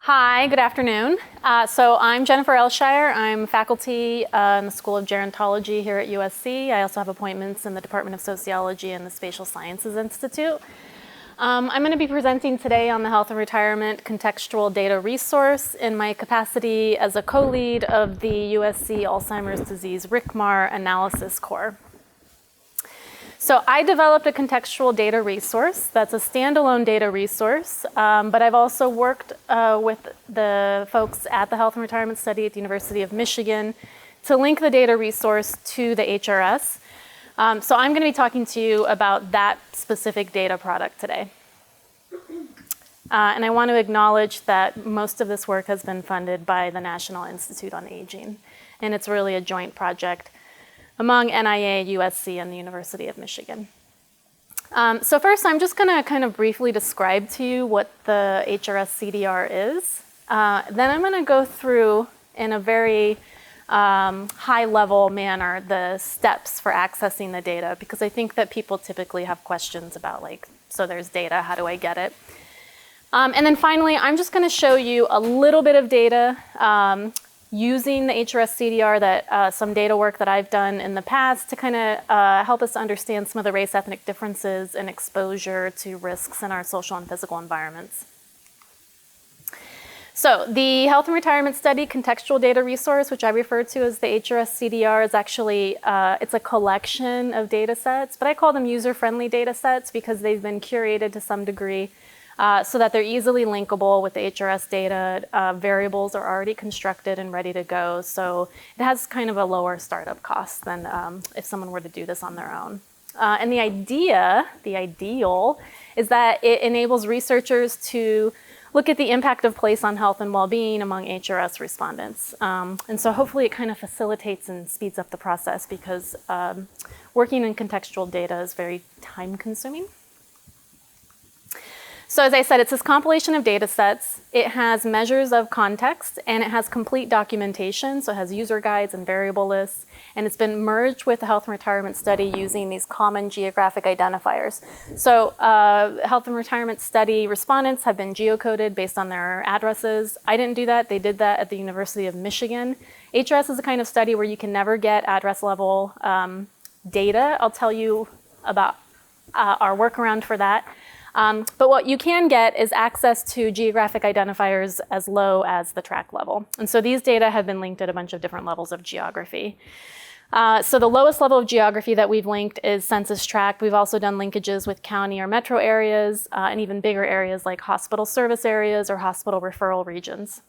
Hi, good afternoon. So I'm Jennifer Elshire. I'm faculty in the School of Gerontology here at USC. I also have appointments in the Department of Sociology and the Spatial Sciences Institute. I'm going to be presenting today on the Health and Retirement Contextual Data Resource in my capacity as a co-lead of the USC Alzheimer's Disease RCMAR Analysis Core. So I developed a contextual data resource that's a standalone data resource, but I've also worked with the folks at the Health and Retirement Study at the University of Michigan to link the data resource to the HRS. So I'm going to be talking to you about that specific data product today. And I want to acknowledge that most of this work has been funded by the National Institute on Aging, and it's really a joint project among NIA, USC, and the University of Michigan. So first, I'm just going to kind of briefly describe to you what the HRS CDR is. Then I'm going to go through in a very high-level manner the steps for accessing the data, because I think that people typically have questions about, like, so there's data, how do I get it? And then finally, I'm just going to show you a little bit of data using the HRS CDR, that some data work that I've done in the past to kind of help us understand some of the race-ethnic differences and exposure to risks in our social and physical environments. So the Health and Retirement Study Contextual Data Resource, which I refer to as the HRS CDR, is actually, it's a collection of data sets, but I call them user-friendly data sets because they've been curated to some degree so that they're easily linkable with the HRS data. Variables are already constructed and ready to go, so it has kind of a lower startup cost than if someone were to do this on their own. And the ideal, is that it enables researchers to look at the impact of place on health and well-being among HRS respondents. And so hopefully it kind of facilitates and speeds up the process, because working in contextual data is very time-consuming. So as I said, it's this compilation of data sets. It has measures of context, and it has complete documentation. So it has user guides and variable lists, and it's been merged with the Health and Retirement Study using these common geographic identifiers. So Health and Retirement Study respondents have been geocoded based on their addresses. I didn't do that. They did that at the University of Michigan. HRS is a kind of study where you can never get address level data. I'll tell you about our workaround for that. But what you can get is access to geographic identifiers as low as the tract level. And so these data have been linked at a bunch of different levels of geography. So the lowest level of geography that we've linked is census tract. We've also done linkages with county or metro areas, and even bigger areas like hospital service areas or hospital referral regions.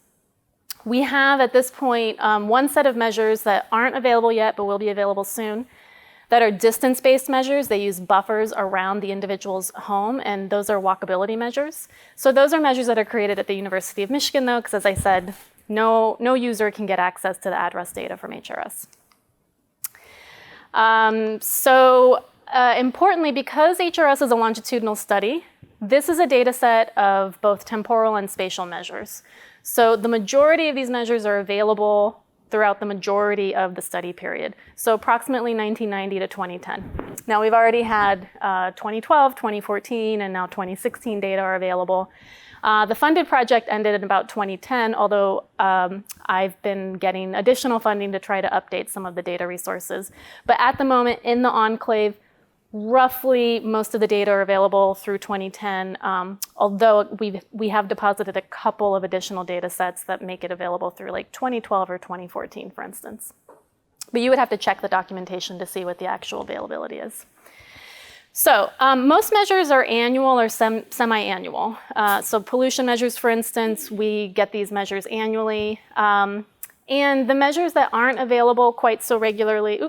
We have at this point one set of measures that aren't available yet, but will be available soon, that are distance-based measures. They use buffers around the individual's home, and those are walkability measures. So those are measures that are created at the University of Michigan, though, because as I said, no user can get access to the address data from HRS. Importantly, because HRS is a longitudinal study, this is a data set of both temporal and spatial measures. So the majority of these measures are available throughout the majority of the study period. So approximately 1990 to 2010. Now we've already had 2012, 2014, and now 2016 data are available. The funded project ended in about 2010, although I've been getting additional funding to try to update some of the data resources. But at the moment in the enclave, roughly most of the data are available through 2010, although we have deposited a couple of additional data sets that make it available through like 2012 or 2014, for instance. But you would have to check the documentation to see what the actual availability is. So most measures are annual or semi-annual. So pollution measures, for instance, we get these measures annually. And the measures that aren't available quite so regularly,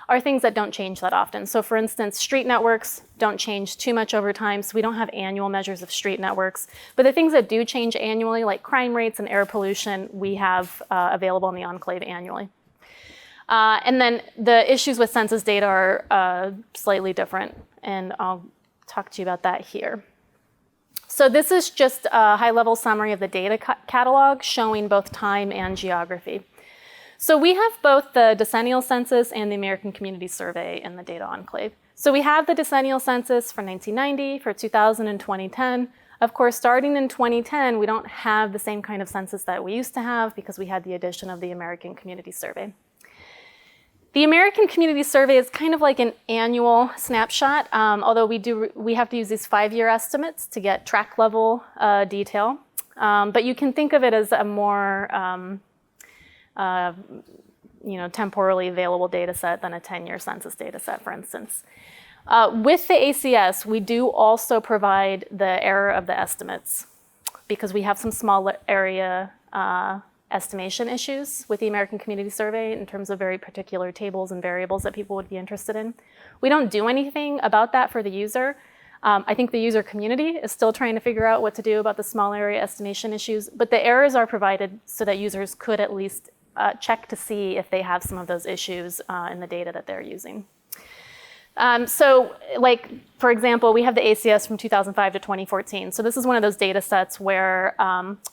are things that don't change that often. So for instance, street networks don't change too much over time, so we don't have annual measures of street networks. But the things that do change annually, like crime rates and air pollution, we have available in the enclave annually. And then the issues with census data are slightly different, and I'll talk to you about that here. So this is just a high-level summary of the data catalog showing both time and geography. So we have both the decennial census and the American Community Survey in the data enclave. So we have the decennial census for 1990, for 2000 and 2010. Of course, starting in 2010, we don't have the same kind of census that we used to have because we had the addition of the American Community Survey. The American Community Survey is kind of like an annual snapshot, although we have to use these 5-year estimates to get tract level detail. But you can think of it as a more temporally available data set than a 10-year census data set, for instance. With the ACS, we do also provide the error of the estimates because we have some small area estimation issues with the American Community Survey in terms of very particular tables and variables that people would be interested in. We don't do anything about that for the user. I think the user community is still trying to figure out what to do about the small area estimation issues, but the errors are provided so that users could at least check to see if they have some of those issues in the data that they're using. So, like, for example, we have the ACS from 2005 to 2014. So this is one of those data sets where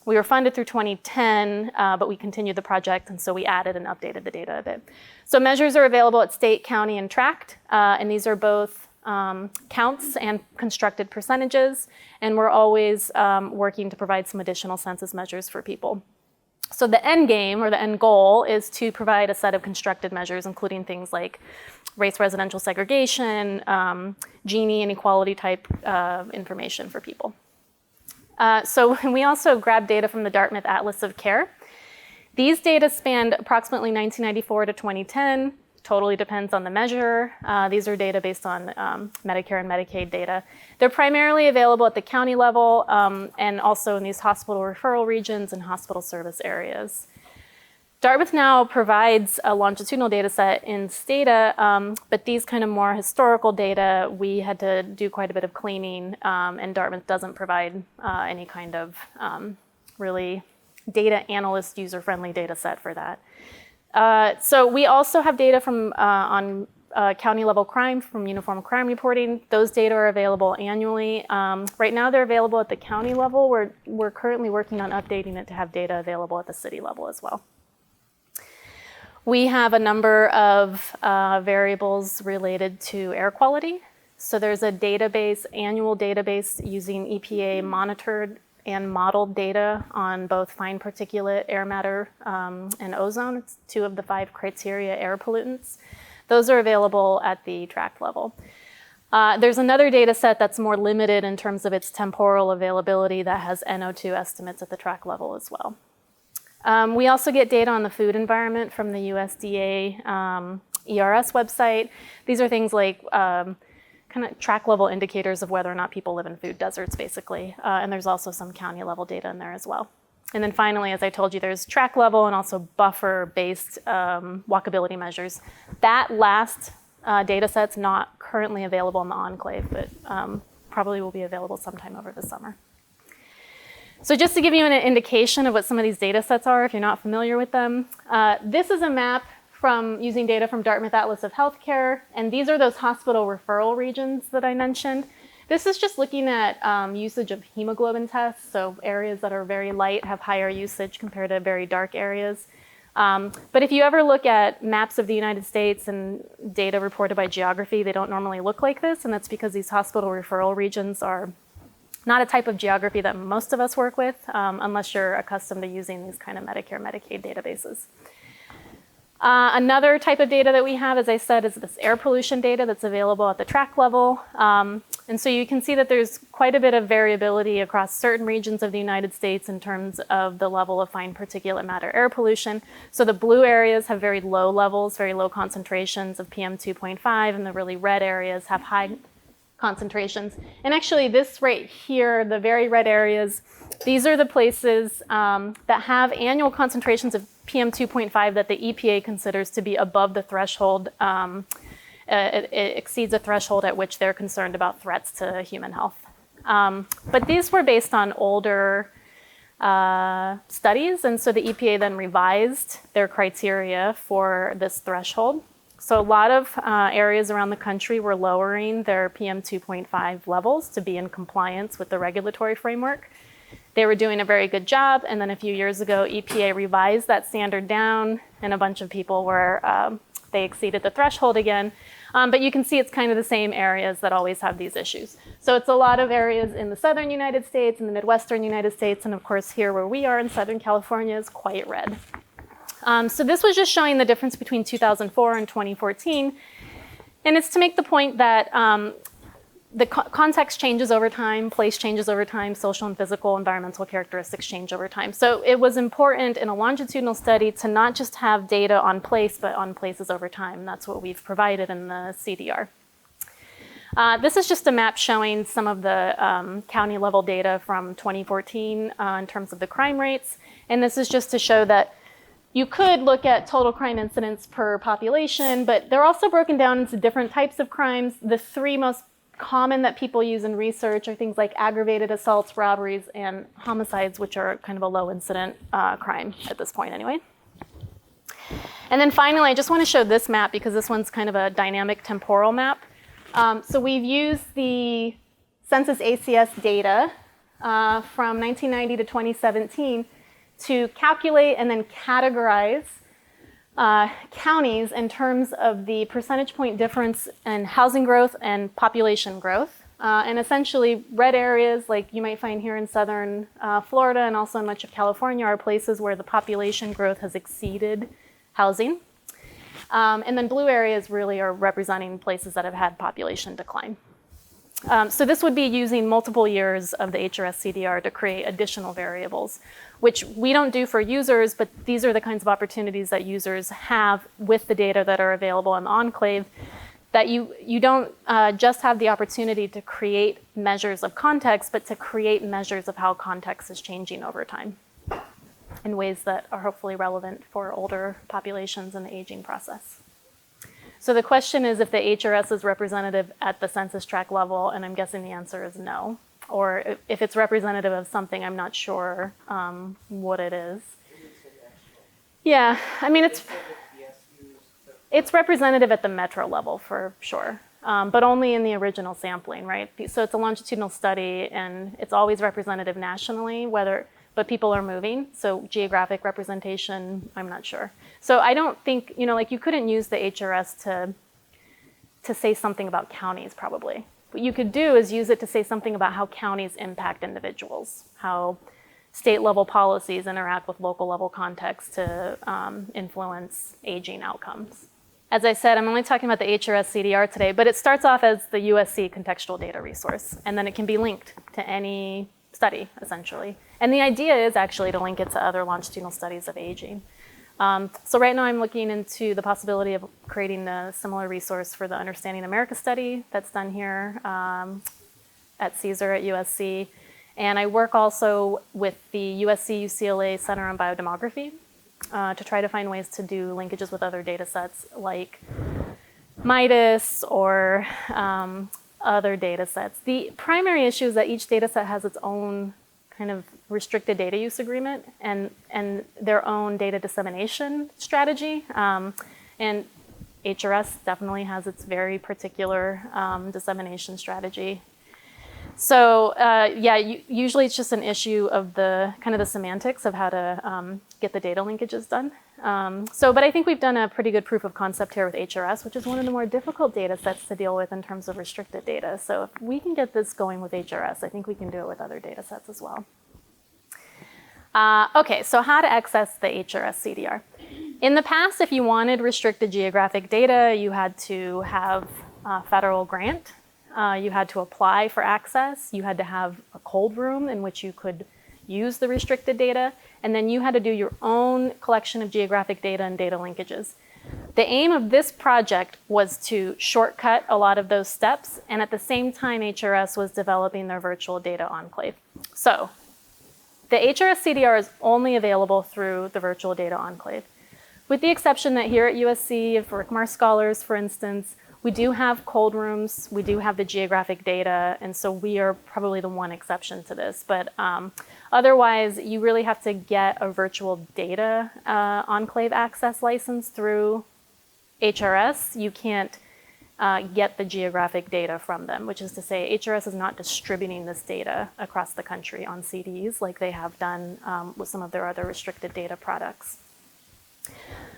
we were funded through 2010, but we continued the project, and so we added and updated the data a bit. So measures are available at state, county, and tract, and these are both counts and constructed percentages, and we're always working to provide some additional census measures for people. So the end game, or the end goal, is to provide a set of constructed measures, including things like race residential segregation, Gini inequality type information for people. So we also grab data from the Dartmouth Atlas of Care. These data spanned approximately 1994 to 2010. Totally depends on the measure. These are data based on Medicare and Medicaid data. They're primarily available at the county level and also in these hospital referral regions and hospital service areas. Dartmouth now provides a longitudinal data set in Stata, but these kind of more historical data, we had to do quite a bit of cleaning, and Dartmouth doesn't provide any kind of really data analyst user-friendly data set for that. So we also have data from on county level crime from uniform crime reporting. Those data are available annually. Right now they're available at the county level. We're currently working on updating it to have data available at the city level as well. We have a number of variables related to air quality. So there's a database, annual database using EPA monitored and modeled data on both fine particulate air matter and ozone. It's 2 of the 5 criteria air pollutants. Those are available at the tract level. There's another data set that's more limited in terms of its temporal availability that has NO2 estimates at the tract level as well. We also get data on the food environment from the USDA ERS website. These are things like kind of tract level indicators of whether or not people live in food deserts, basically. And there's also some county level data in there as well. And then finally, as I told you, there's tract level and also buffer-based walkability measures. That last data set's not currently available in the enclave, but probably will be available sometime over the summer. So just to give you an indication of what some of these data sets are, if you're not familiar with them, this is a map from using data from Dartmouth Atlas of Healthcare, and these are those hospital referral regions that I mentioned. This is just looking at usage of hemoglobin tests, so areas that are very light have higher usage compared to very dark areas. But if you ever look at maps of the United States and data reported by geography, they don't normally look like this, and that's because these hospital referral regions are not a type of geography that most of us work with, unless you're accustomed to using these kind of Medicare, Medicaid databases. Another type of data that we have, as I said, is this air pollution data that's available at the tract level. And so you can see that there's quite a bit of variability across certain regions of the United States in terms of the level of fine particulate matter air pollution. So the blue areas have very low levels, very low concentrations of PM 2.5, and the really red areas have high concentrations. And actually this right here, the very red areas, these are the places that have annual concentrations of PM 2.5 that the EPA considers to be above the threshold. It exceeds a threshold at which they're concerned about threats to human health. But these were based on older studies, and so the EPA then revised their criteria for this threshold. So a lot of areas around the country were lowering their PM 2.5 levels to be in compliance with the regulatory framework. They were doing a very good job, and then a few years ago, EPA revised that standard down, and a bunch of people were they exceeded the threshold again. But you can see it's kind of the same areas that always have these issues. So it's a lot of areas in the southern United States, in the Midwestern United States, and of course here where we are in Southern California is quite red. So this was just showing the difference between 2004 and 2014. And it's to make the point that the context changes over time, place changes over time, social and physical environmental characteristics change over time. So it was important in a longitudinal study to not just have data on place, but on places over time. That's what we've provided in the CDR. This is just a map showing some of the county level data from 2014 in terms of the crime rates. And this is just to show that you could look at total crime incidents per population, but they're also broken down into different types of crimes. The three most common that people use in research are things like aggravated assaults, robberies, and homicides, which are kind of a low incident crime at this point anyway. And then finally, I just want to show this map because this one's kind of a dynamic temporal map. So we've used the Census ACS data from 1990 to 2017 to calculate and then categorize counties in terms of the percentage point difference in housing growth and population growth. And essentially, red areas like you might find here in southern Florida and also in much of California are places where the population growth has exceeded housing. And then blue areas really are representing places that have had population decline. So this would be using multiple years of the HRS CDR to create additional variables, which we don't do for users, but these are the kinds of opportunities that users have with the data that are available in the enclave, that you don't just have the opportunity to create measures of context, but to create measures of how context is changing over time in ways that are hopefully relevant for older populations in the aging process. So the question is if the HRS is representative at the census tract level, and I'm guessing the answer is no. Or if it's representative of something, I'm not sure what it is. Yeah, I mean, it's representative at the metro level for sure, but only in the original sampling, right? So it's a longitudinal study, and it's always representative nationally, but people are moving, so geographic representation, I'm not sure. So I don't think, like you couldn't use the HRS to say something about counties probably. What you could do is use it to say something about how counties impact individuals, how state level policies interact with local level context to influence aging outcomes. As I said, I'm only talking about the HRS CDR today, but it starts off as the USC Contextual Data Resource, and then it can be linked to any study, essentially. And the idea is actually to link it to other longitudinal studies of aging. So right now I'm looking into the possibility of creating a similar resource for the Understanding America study that's done here at Caesar at USC. And I work also with the USC UCLA Center on Biodemography to try to find ways to do linkages with other data sets like MIDAS or other data sets. The primary issue is that each data set has its own kind of restricted data use agreement and their own data dissemination strategy. And HRS definitely has its very particular dissemination strategy. So usually it's just an issue of the kind of the semantics of how to get the data linkages done. But I think we've done a pretty good proof of concept here with HRS, which is one of the more difficult data sets to deal with in terms of restricted data. So if we can get this going with HRS, I think we can do it with other data sets as well. Okay, so how to access the HRS CDR. In the past, if you wanted restricted geographic data, you had to have a federal grant. You had to apply for access. You had to have a cold room in which you could use the restricted data. And then you had to do your own collection of geographic data and data linkages. The aim of this project was to shortcut a lot of those steps. And at the same time, HRS was developing their virtual data enclave. So the HRS CDR is only available through the virtual data enclave, with the exception that here at USC, for RCMAR scholars, for instance, we do have cold rooms, we do have the geographic data, and so we are probably the one exception to this. But otherwise, you really have to get a virtual data enclave access license through HRS. You can't get the geographic data from them, which is to say HRS is not distributing this data across the country on CDs like they have done with some of their other restricted data products.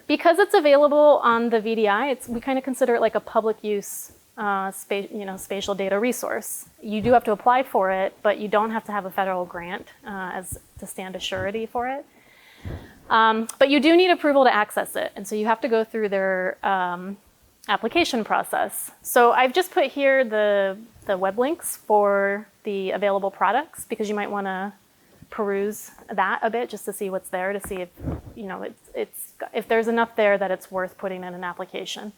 Because it's available on the VDI, we kind of consider it like a public use spatial data resource. You do have to apply for it, but you don't have to have a federal grant to stand a surety for it. But you do need approval to access it, and so you have to go through their application process. So I've just put here the web links for the available products, because you might want to peruse that a bit just to see what's there, to see if if there's enough there that it's worth putting in an application.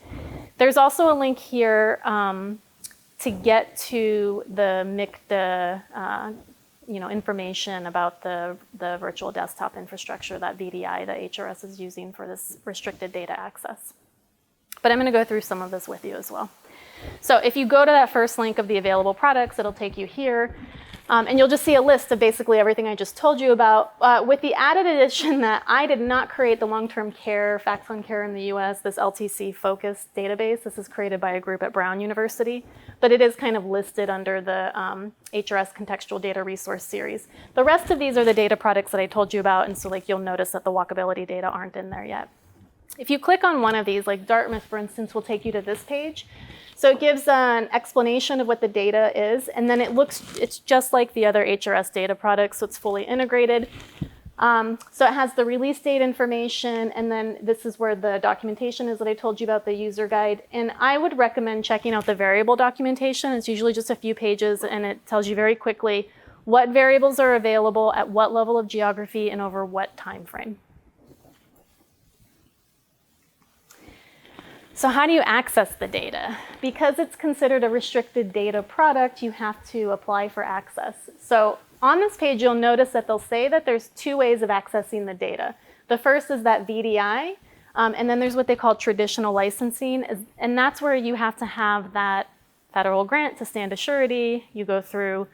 There's also a link here to get to the MICTA information about the virtual desktop infrastructure, that VDI that HRS is using for this restricted data access. But I'm going to go through some of this with you as well. So if you go to that first link of the available products, it'll take you here. And you'll just see a list of basically everything I just told you about, with the added addition that I did not create the long-term care, facts on care in the US, this LTC-focused database. This is created by a group at Brown University, but it is kind of listed under the HRS Contextual Data Resource Series. The rest of these are the data products that I told you about, and so you'll notice that the walkability data aren't in there yet. If you click on one of these, like Dartmouth, for instance, will take you to this page. So it gives an explanation of what the data is, and then it's just like the other HRS data products, so it's fully integrated. So it has the release date information, and then this is where the documentation is that I told you about, the user guide. And I would recommend checking out the variable documentation. It's usually just a few pages, and it tells you very quickly what variables are available at what level of geography and over what time frame. So how do you access the data? Because it's considered a restricted data product, you have to apply for access. So on this page, you'll notice that they'll say that there's two ways of accessing the data. The first is that VDI, and then there's what they call traditional licensing, and that's where you have to have that federal grant to stand a surety. You go through,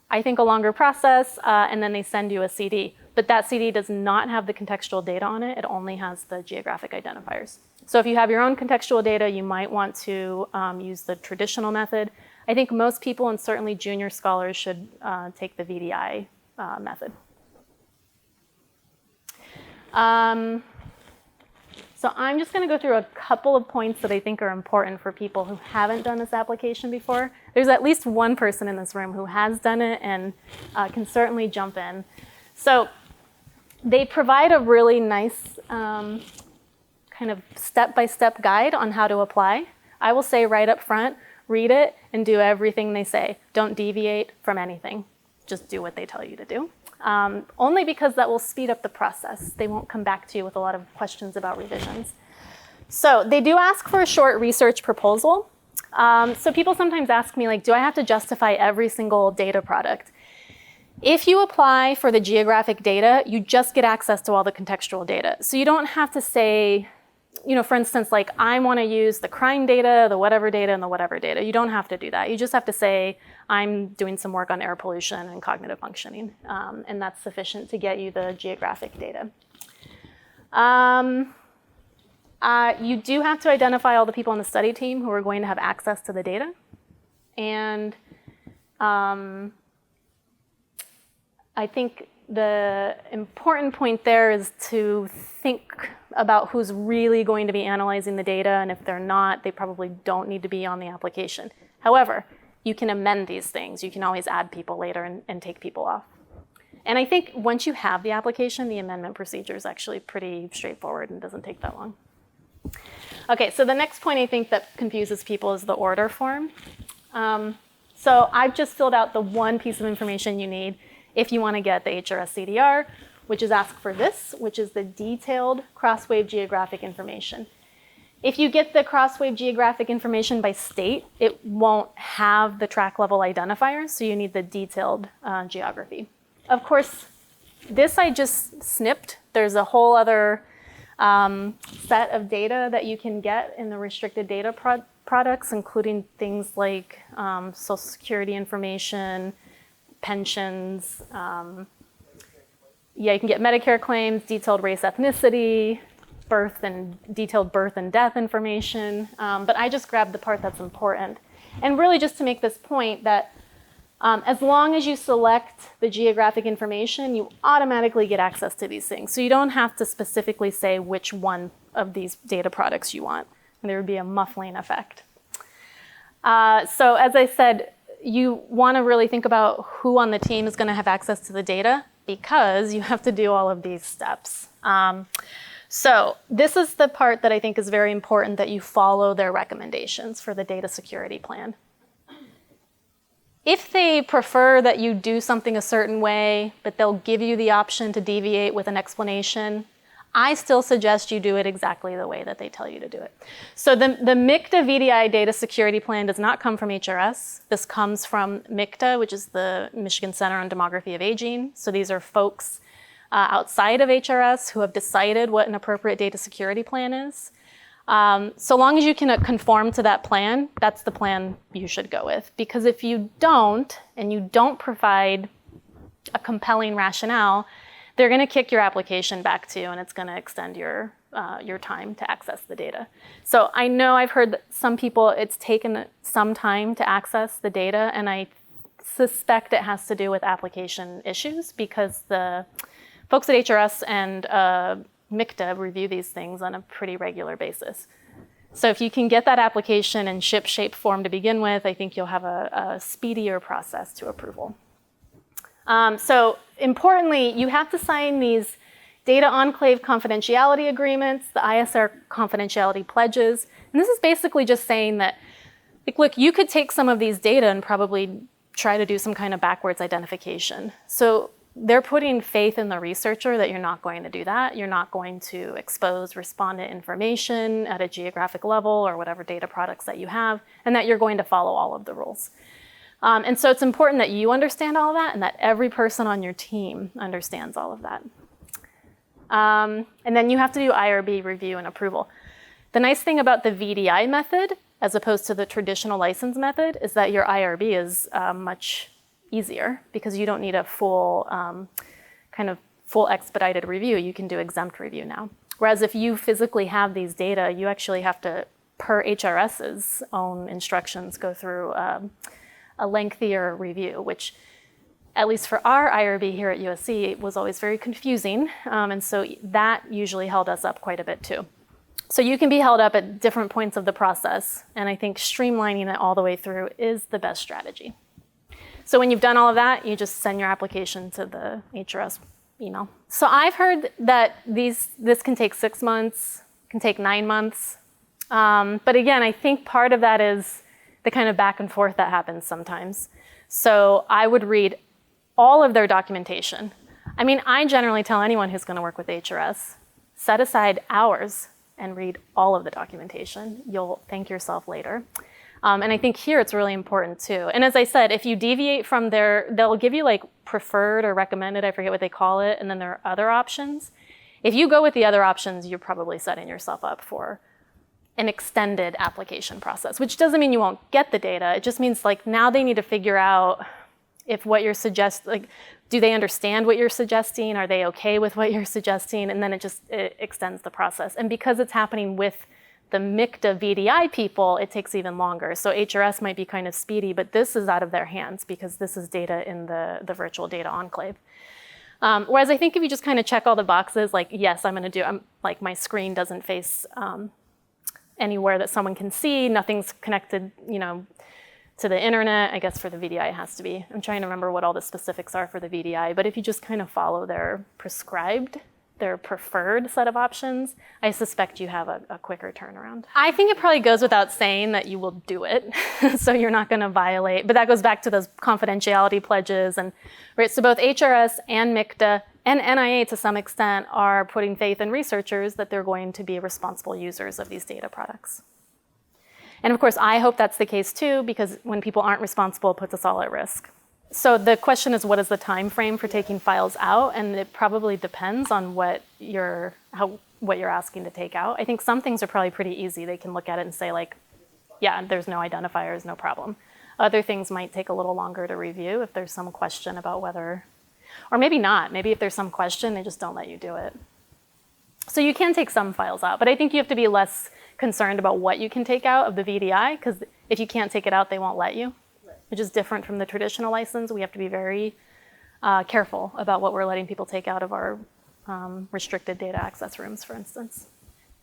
I think, a longer process, and then they send you a CD. But that CD does not have the contextual data on it. It only has the geographic identifiers. So if you have your own contextual data, you might want to use the traditional method. I think most people, and certainly junior scholars, should take the VDI method. So I'm just going to go through a couple of points that I think are important for people who haven't done this application before. There's at least one person in this room who has done it and can certainly jump in. So they provide a really nice kind of step-by-step guide on how to apply. I will say right up front, read it and do everything they say. Don't deviate from anything. Just do what they tell you to do. Only because that will speed up the process. They won't come back to you with a lot of questions about revisions. So they do ask for a short research proposal. So people sometimes ask me, like, do I have to justify every single data product? If you apply for the geographic data, you just get access to all the contextual data. So you don't have to say, for instance, like, I want to use the crime data, the whatever data, and the whatever data. You don't have to do that. You just have to say, I'm doing some work on air pollution and cognitive functioning, and that's sufficient to get you the geographic data. You do have to identify all the people on the study team who are going to have access to the data. And I think the important point there is to think about who's really going to be analyzing the data, and if they're not, they probably don't need to be on the application. However, you can amend these things. You can always add people later and take people off. And I think once you have the application, the amendment procedure is actually pretty straightforward and doesn't take that long. Okay, so the next point I think that confuses people is the order form. So I've just filled out the one piece of information you need if you want to get the HRS CDR, which is ask for this, which is the detailed cross-wave geographic information. If you get the cross-wave geographic information by state, it won't have the track level identifiers, so you need the detailed geography. Of course, this I just snipped. There's a whole other set of data that you can get in the restricted data products, including things like Social Security information, pensions. You can get Medicare claims, detailed race, ethnicity, detailed birth and death information. But I just grabbed the part that's important. And really just to make this point that as long as you select the geographic information, you automatically get access to these things. So you don't have to specifically say which one of these data products you want. And there would be a muffling effect. So as I said, you want to really think about who on the team is going to have access to the data, because you have to do all of these steps. So this is the part that I think is very important, that you follow their recommendations for the data security plan. If they prefer that you do something a certain way, but they'll give you the option to deviate with an explanation, I still suggest you do it exactly the way that they tell you to do it. So the MICTA VDI data security plan does not come from HRS. This comes from MICTA, which is the Michigan Center on Demography of Aging. So these are folks outside of HRS who have decided what an appropriate data security plan is. So long as you can conform to that plan, that's the plan you should go with. Because if you don't, and you don't provide a compelling rationale, they're going to kick your application back to you, and it's going to extend your time to access the data. So I know I've heard that some people, it's taken some time to access the data, and I suspect it has to do with application issues, because the folks at HRS and MICTA review these things on a pretty regular basis. So if you can get that application in ship-shape form to begin with, I think you'll have a speedier process to approval. So importantly, you have to sign these data enclave confidentiality agreements, the ISR confidentiality pledges. And this is basically just saying that, like, look, you could take some of these data and probably try to do some kind of backwards identification. So they're putting faith in the researcher that you're not going to do that. You're not going to expose respondent information at a geographic level or whatever data products that you have, and that you're going to follow all of the rules. And so it's important that you understand all of that, and that every person on your team understands all of that. And then you have to do IRB review and approval. The nice thing about the VDI method, as opposed to the traditional license method, is that your IRB is much easier, because you don't need a full full expedited review. You can do exempt review now. Whereas if you physically have these data, you actually have to, per HRS's own instructions, go through a lengthier review, which, at least for our IRB here at USC, was always very confusing. And so that usually held us up quite a bit too. So you can be held up at different points of the process. And I think streamlining it all the way through is the best strategy. So when you've done all of that, you just send your application to the HRS email. So I've heard that this can take 6 months, can take 9 months. But again, I think part of that is the kind of back and forth that happens sometimes. So I would read all of their documentation. I mean, I generally tell anyone who's going to work with HRS, set aside hours and read all of the documentation. You'll thank yourself later. And I think here it's really important too. And as I said, if you deviate from they'll give you like preferred or recommended, I forget what they call it, and then there are other options. If you go with the other options, you're probably setting yourself up for an extended application process, which doesn't mean you won't get the data. It just means like now they need to figure out if what you're suggesting, like, do they understand what you're suggesting? Are they okay with what you're suggesting? And then it extends the process. And because it's happening with the MICTA VDI people, it takes even longer. So HRS might be kind of speedy, but this is out of their hands because this is data in the virtual data enclave. Whereas I think if you just kind of check all the boxes, like, yes, like my screen doesn't face anywhere that someone can see, nothing's connected, to the internet. I guess for the VDI it has to be. I'm trying to remember what all the specifics are for the VDI, but if you just kind of follow their preferred set of options, I suspect you have a quicker turnaround. I think it probably goes without saying that you will do it, so you're not going to violate, but that goes back to those confidentiality pledges. And right, so both HRS and MICTA and NIA to some extent are putting faith in researchers that they're going to be responsible users of these data products. And of course, I hope that's the case too, because when people aren't responsible, it puts us all at risk. So the question is, what is the time frame for taking files out? And it probably depends on what you're asking to take out. I think some things are probably pretty easy. They can look at it and say like, yeah, there's no identifiers, no problem. Other things might take a little longer to review if there's some question about whether, or maybe not. Maybe if there's some question, they just don't let you do it. So you can take some files out, but I think you have to be less concerned about what you can take out of the VDI, because if you can't take it out, they won't let you. Which is different from the traditional license. We have to be very careful about what we're letting people take out of our restricted data access rooms, for instance.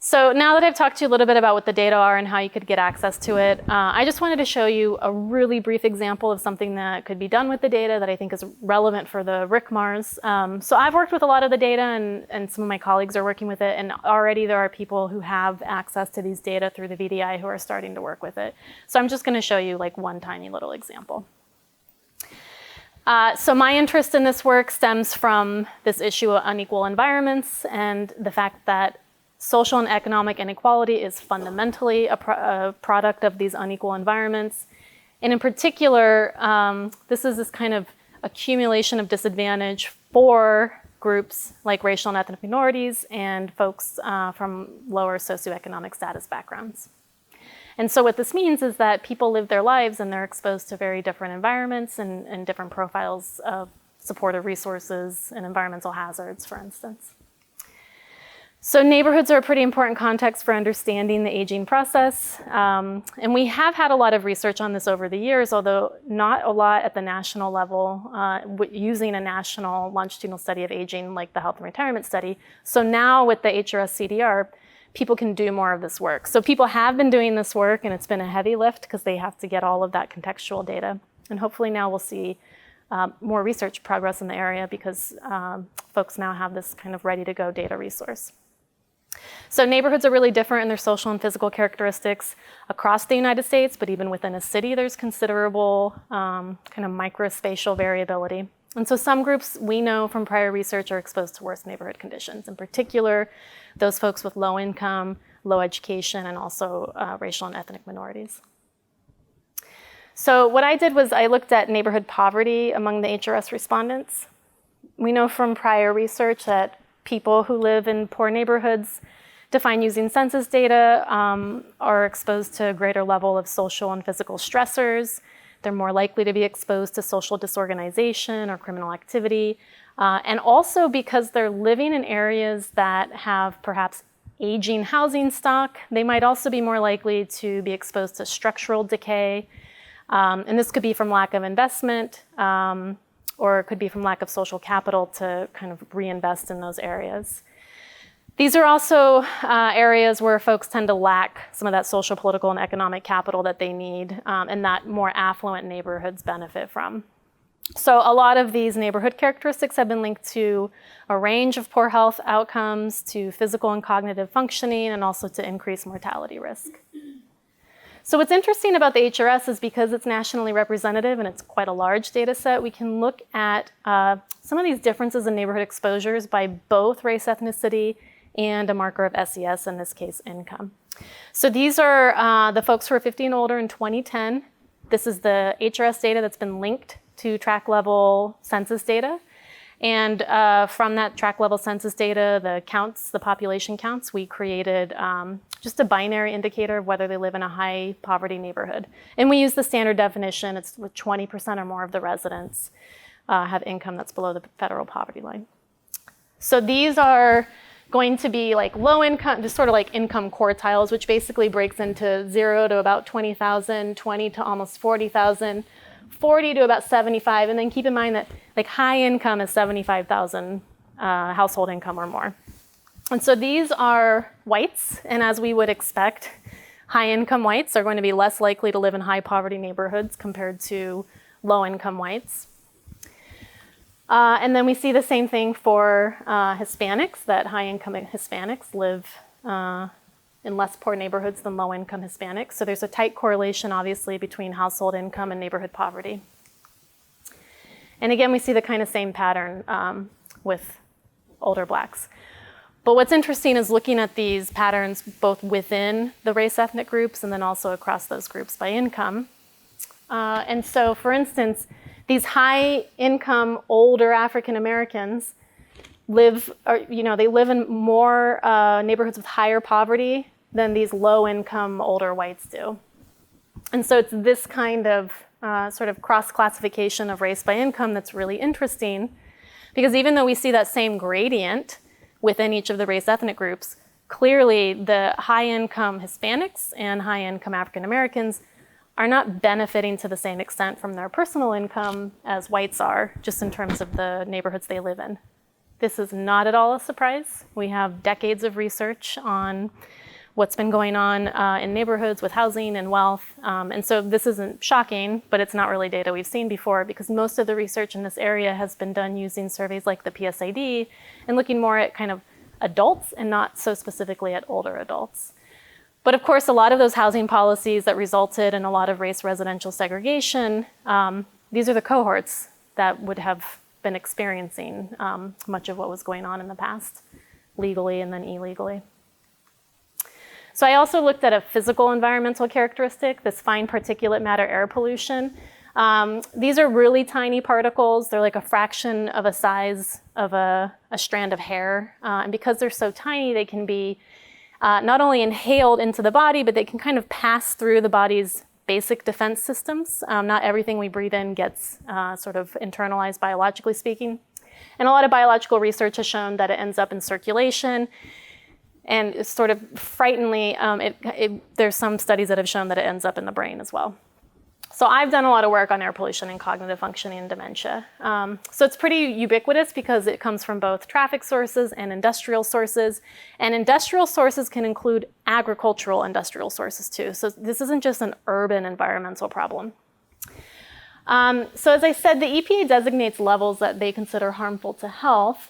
So now that I've talked to you a little bit about what the data are and how you could get access to it, I just wanted to show you a really brief example of something that could be done with the data that I think is relevant for the RCMARs. So I've worked with a lot of the data, and some of my colleagues are working with it, and already there are people who have access to these data through the VDI who are starting to work with it. So I'm just going to show you like one tiny little example. So my interest in this work stems from this issue of unequal environments and the fact that social and economic inequality is fundamentally a product of these unequal environments. And in particular, this is this kind of accumulation of disadvantage for groups like racial and ethnic minorities and folks from lower socioeconomic status backgrounds. And so what this means is that people live their lives and they're exposed to very different environments and different profiles of supportive resources and environmental hazards, for instance. So neighborhoods are a pretty important context for understanding the aging process. And we have had a lot of research on this over the years, although not a lot at the national level, using a national longitudinal study of aging like the Health and Retirement Study. So now with the HRS CDR, people can do more of this work. So people have been doing this work, and it's been a heavy lift because they have to get all of that contextual data. And hopefully now we'll see more research progress in the area because folks now have this kind of ready-to-go data resource. So neighborhoods are really different in their social and physical characteristics across the United States, but even within a city, there's considerable kind of microspatial variability. And so some groups we know from prior research are exposed to worse neighborhood conditions, in particular, those folks with low income, low education, and also racial and ethnic minorities. So what I did was I looked at neighborhood poverty among the HRS respondents. We know from prior research that people who live in poor neighborhoods, defined using census data, are exposed to a greater level of social and physical stressors. They're more likely to be exposed to social disorganization or criminal activity. And also because they're living in areas that have perhaps aging housing stock, they might also be more likely to be exposed to structural decay. And this could be from lack of investment, or it could be from lack of social capital to kind of reinvest in those areas. These are also areas where folks tend to lack some of that social, political, and economic capital that they need, and that more affluent neighborhoods benefit from. So a lot of these neighborhood characteristics have been linked to a range of poor health outcomes, to physical and cognitive functioning, and also to increased mortality risk. So what's interesting about the HRS is because it's nationally representative and it's quite a large data set, we can look at some of these differences in neighborhood exposures by both race, ethnicity, and a marker of SES, in this case, income. So these are the folks who are 50 and older in 2010. This is the HRS data that's been linked to tract level census data. And from that tract level census data, the counts, the population counts, we created just a binary indicator of whether they live in a high poverty neighborhood. And we use the standard definition. It's with 20% or more of the residents have income that's below the federal poverty line. So these are going to be like low income, just sort of like income quartiles, which basically breaks into 0 to about 20,000, 20 to almost 40,000, 40 to about 75, and then keep in mind that like high income is 75,000 household income or more. And so these are whites, and as we would expect, high income whites are going to be less likely to live in high poverty neighborhoods compared to low income whites. And then we see the same thing for Hispanics, that high income Hispanics live in less poor neighborhoods than low income Hispanics. So there's a tight correlation, obviously, between household income and neighborhood poverty. And again, we see the kind of same pattern with older blacks. But what's interesting is looking at these patterns both within the race ethnic groups and then also across those groups by income. And so, for instance, these high income older African Americans live in more neighborhoods with higher poverty than these low income older whites do. And so it's this kind of sort of cross classification of race by income that's really interesting, because even though we see that same gradient within each of the race ethnic groups, clearly the high income Hispanics and high income African Americans are not benefiting to the same extent from their personal income as whites are, just in terms of the neighborhoods they live in. This is not at all a surprise. We have decades of research on what's been going on in neighborhoods with housing and wealth. And so this isn't shocking, but it's not really data we've seen before because most of the research in this area has been done using surveys like the PSAD and looking more at kind of adults and not so specifically at older adults. But of course, a lot of those housing policies that resulted in a lot of race residential segregation, these are the cohorts that would have been experiencing much of what was going on in the past, legally and then illegally. So I also looked at a physical environmental characteristic, this fine particulate matter air pollution. These are really tiny particles. They're like a fraction of a size of a strand of hair. And because they're so tiny, they can be not only inhaled into the body, but they can kind of pass through the body's basic defense systems. Not everything we breathe in gets sort of internalized biologically speaking. And a lot of biological research has shown that it ends up in circulation. And it's sort of frighteningly, there's some studies that have shown that it ends up in the brain as well. So I've done a lot of work on air pollution and cognitive functioning and dementia. So it's pretty ubiquitous because it comes from both traffic sources and industrial sources. And industrial sources can include agricultural industrial sources too. So this isn't just an urban environmental problem. So as I said, the EPA designates levels that they consider harmful to health.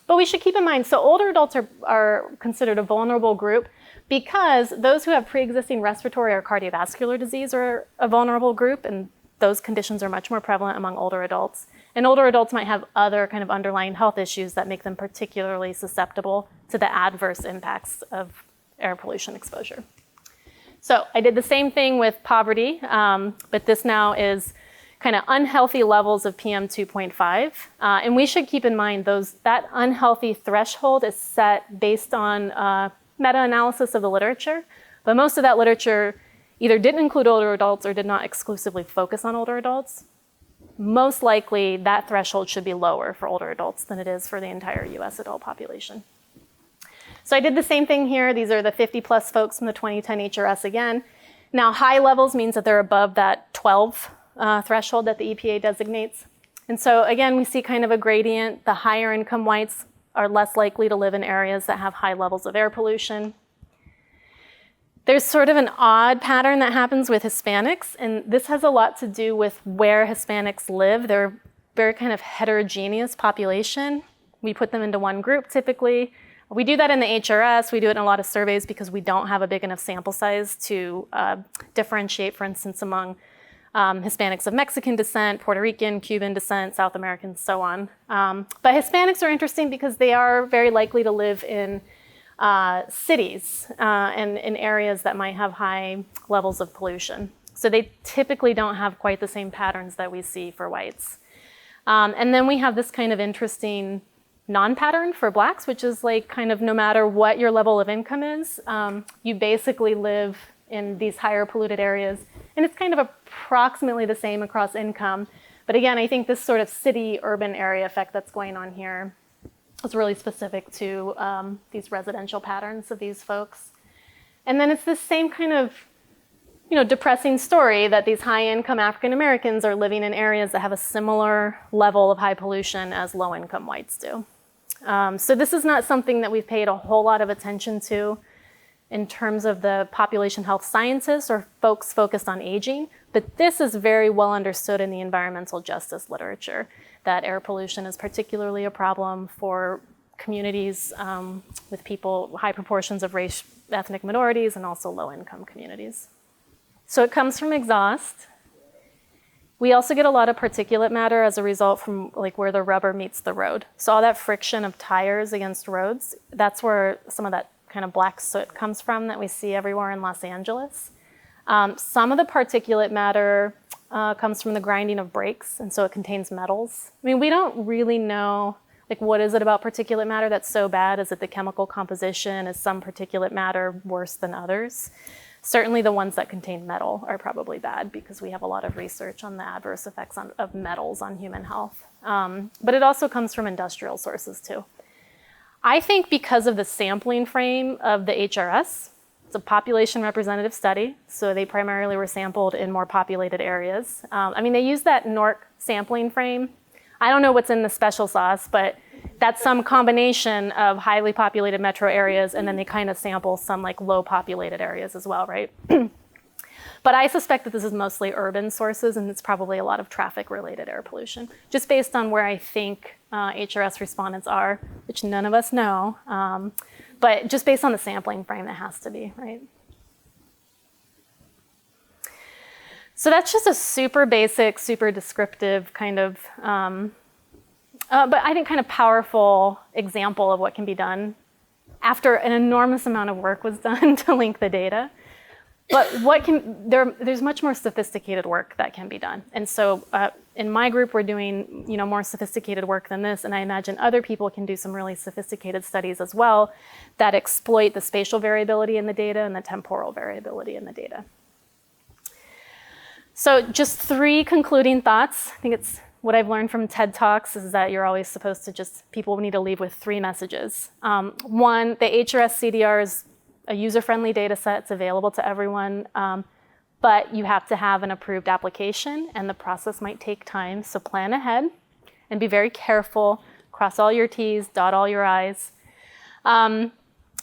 But we should keep in mind, so older adults are considered a vulnerable group because those who have pre-existing respiratory or cardiovascular disease are a vulnerable group, and those conditions are much more prevalent among older adults. And older adults might have other kind of underlying health issues that make them particularly susceptible to the adverse impacts of air pollution exposure. So I did the same thing with poverty, but this now is kind of unhealthy levels of PM 2.5. And we should keep in mind that unhealthy threshold is set based on meta-analysis of the literature, but most of that literature either didn't include older adults or did not exclusively focus on older adults. Most likely that threshold should be lower for older adults than it is for the entire US adult population. So I did the same thing here. These are the 50 plus folks from the 2010 HRS again. Now high levels means that they're above that 12 threshold that the EPA designates. And so again, we see kind of a gradient. The higher income whites are less likely to live in areas that have high levels of air pollution. There's sort of an odd pattern that happens with Hispanics, and this has a lot to do with where Hispanics live. They're a very kind of heterogeneous population. We put them into one group typically. We do that in the HRS. We do it in a lot of surveys because we don't have a big enough sample size to differentiate, for instance, among Hispanics of Mexican descent, Puerto Rican, Cuban descent, South American, so on. But Hispanics are interesting because they are very likely to live in cities and in areas that might have high levels of pollution. So they typically don't have quite the same patterns that we see for whites. And then we have this kind of interesting non-pattern for blacks, which is like kind of no matter what your level of income is, you basically live in these higher polluted areas. And it's kind of approximately the same across income. But again, I think this sort of city-urban area effect that's going on here is really specific to these residential patterns of these folks. And then it's this same kind of depressing story that these high-income African Americans are living in areas that have a similar level of high pollution as low-income whites do. So this is not something that we've paid a whole lot of attention to in terms of the population health scientists or folks focused on aging, but this is very well understood in the environmental justice literature, that air pollution is particularly a problem for communities with people, high proportions of race, ethnic minorities, and also low-income communities. So it comes from exhaust. We also get a lot of particulate matter as a result from like where the rubber meets the road. So all that friction of tires against roads, that's where some of that kind of black soot comes from that we see everywhere in Los Angeles. Some of the particulate matter comes from the grinding of brakes, and so it contains metals. I mean, we don't really know, like, what is it about particulate matter that's so bad? Is it the chemical composition? Is some particulate matter worse than others? Certainly the ones that contain metal are probably bad because we have a lot of research on the adverse effects of metals on human health. But it also comes from industrial sources too. I think because of the sampling frame of the HRS, it's a population representative study, so they primarily were sampled in more populated areas. I mean, they use that NORC sampling frame. I don't know what's in the special sauce, but that's some combination of highly populated metro areas, and then they kind of sample some like low populated areas as well, right? But I suspect that this is mostly urban sources, and it's probably a lot of traffic-related air pollution, just based on where I think HRS respondents are, which none of us know, but just based on the sampling frame, it has to be, right? So that's just a super basic, super descriptive kind of, but I think kind of powerful example of what can be done after an enormous amount of work was done to link the data. But there's much more sophisticated work that can be done. And so in my group, we're doing more sophisticated work than this, and I imagine other people can do some really sophisticated studies as well that exploit the spatial variability in the data and the temporal variability in the data. So just 3 concluding thoughts. I think it's what I've learned from TED Talks is that you're always supposed to people need to leave with 3 messages. 1, the HRS CDR is a user-friendly data set. It's available to everyone, but you have to have an approved application, and the process might take time, so plan ahead and be very careful. Cross all your T's, dot all your I's.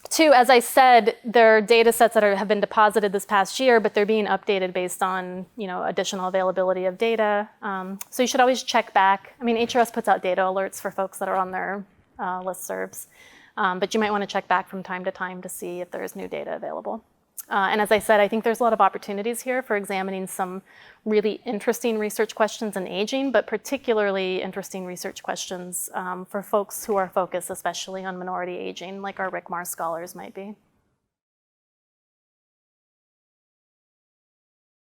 2, as I said, there are data sets that have been deposited this past year, but they're being updated based on additional availability of data. So you should always check back. I mean, HRS puts out data alerts for folks that are on their listservs. But you might want to check back from time to time to see if there's new data available. And as I said, I think there's a lot of opportunities here for examining some really interesting research questions in aging, but particularly interesting research questions for folks who are focused especially on minority aging, like our RCMAR scholars might be.